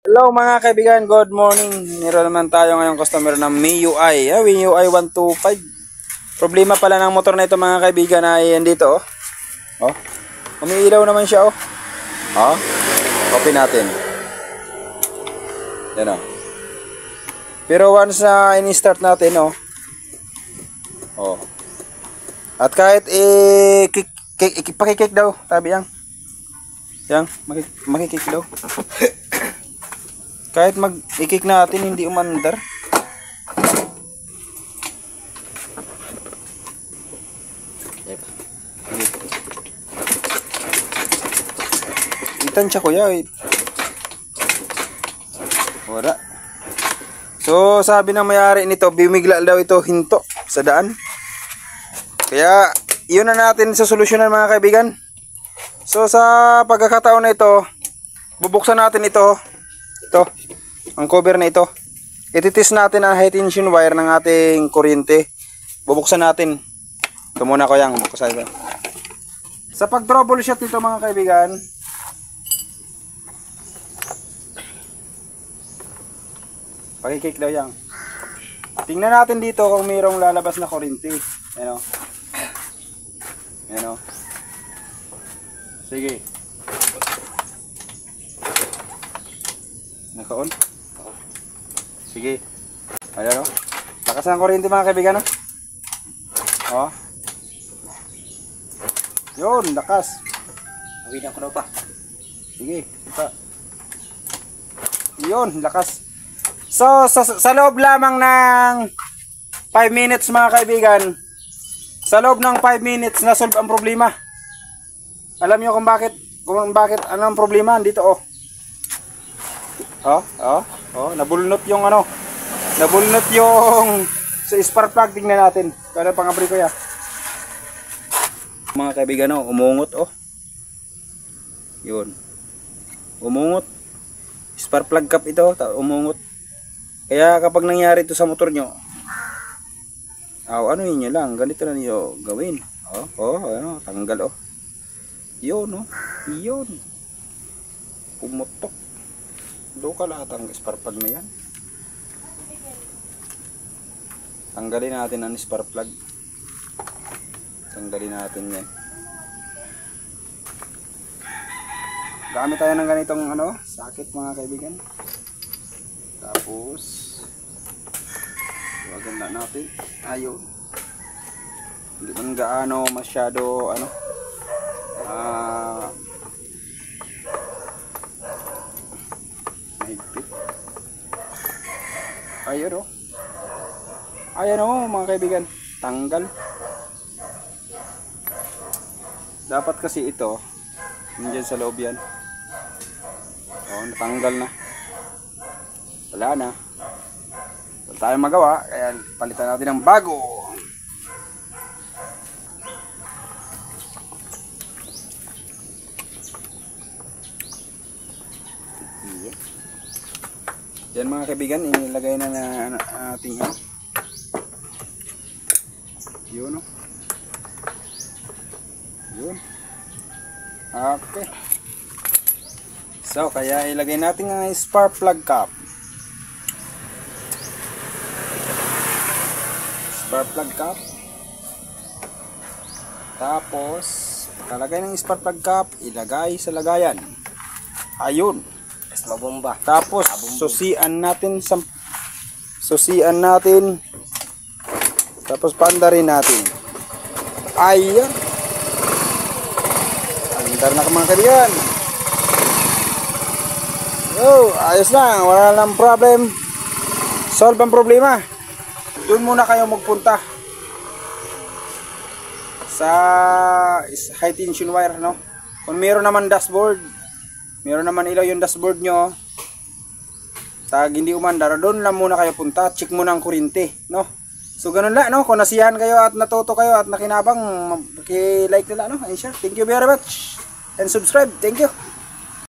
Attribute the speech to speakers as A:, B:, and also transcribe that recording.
A: Hello mga kaibigan, good morning. Meron naman tayo ngayong customer ng MIUI, MIUI 125. Problema pala ng motor na ito mga kaibigan ay andito oh. Oh. Umiilaw naman siya oh. Oh. Copy natin. Yan oh. Pero once na ini-start natin oh. Oh. At kahit pakikik daw, tabi yang. Yang, makikik daw. Kahit mag-i-kick natin, hindi umandar. Itansya ko ya. Wala. So, sabi ng may-ari nito, bimigla daw ito hinto sa daan. Kaya, yun na natin sa solusyonan mga kaibigan. So, sa pagkakataon na ito, bubuksan natin ito. Ito, ang cover na ito. Ititis natin ang high tension wire ng ating kuryente. Bubuksan natin. Ito muna ko yang buksan ito. Sa pag-troubleshoot nito mga kaibigan, pakikik daw yang. Tingnan natin dito kung mayroong lalabas na kuryente. Ayan o. Ayan o. Sige. Naka-on? Sige. Ayan o. Lakas ng kuryente mga kaibigan o. O. Yun, lakas.
B: Awinan ko daw pa.
A: Sige, ipa. Yun, lakas. So, sa loob lamang ng 5 minutes mga kaibigan, sa loob ng 5 minutes, nasolve ang problema. Alam nyo kung bakit, anong problema? Dito oh. Nabulnot yung ano. Nabulnot yung sa spark plug. Tingnan natin. Kaya pang-abri ko ya. Mga kaibigan oh, umungot oh. Yun. Umungot. Spark plug cap ito, umungot. Kaya kapag nangyari ito sa motor nyo, ano niyo lang, ganito na niyo gawin. Ano, tanggal oh. Yun oh. Yun. Pumutok. Doon ka lahat ang spark plug na yan. Tanggalin natin ang spark plug. Tanggalin natin yan. Gamit tayo ng ganitong ano, sakit mga kaibigan. Tapos iwagan na natin. Ayun. Hindi man gaano masyado ano. Ayun o. Ayan o mga kaibigan. Tanggal. Dapat kasi ito nandiyan sa loob yan. Natanggal na. Wala na. Wala tayong magawa. Kaya palitan natin ng bago. Yan mga kaibigan, inilagay na ating yun o. Yun. Okay. So, kaya ilagay natin ang spark plug cap. Spark plug cap. Tapos, kalagay ng spark plug cap, ilagay sa lagayan. Ayun.
B: Mabomba.
A: Tapos susian natin tapos paandarin natin. Ayan. Andar na mga kaibigan. Ayos na, wala nang problem. Solve ang problema. Doon muna kayo magpunta sa high tension wire, no? Kung meron naman dashboard, meron naman ilaw yung dashboard nyo, tag hindi umandar, doon lang muna kayo punta, check muna ang kuryente, no? So ganun lang, no? Kung nasiyahan kayo at natuto kayo at nakinabang, like nila, no? And share. Thank you very much and subscribe. Thank you.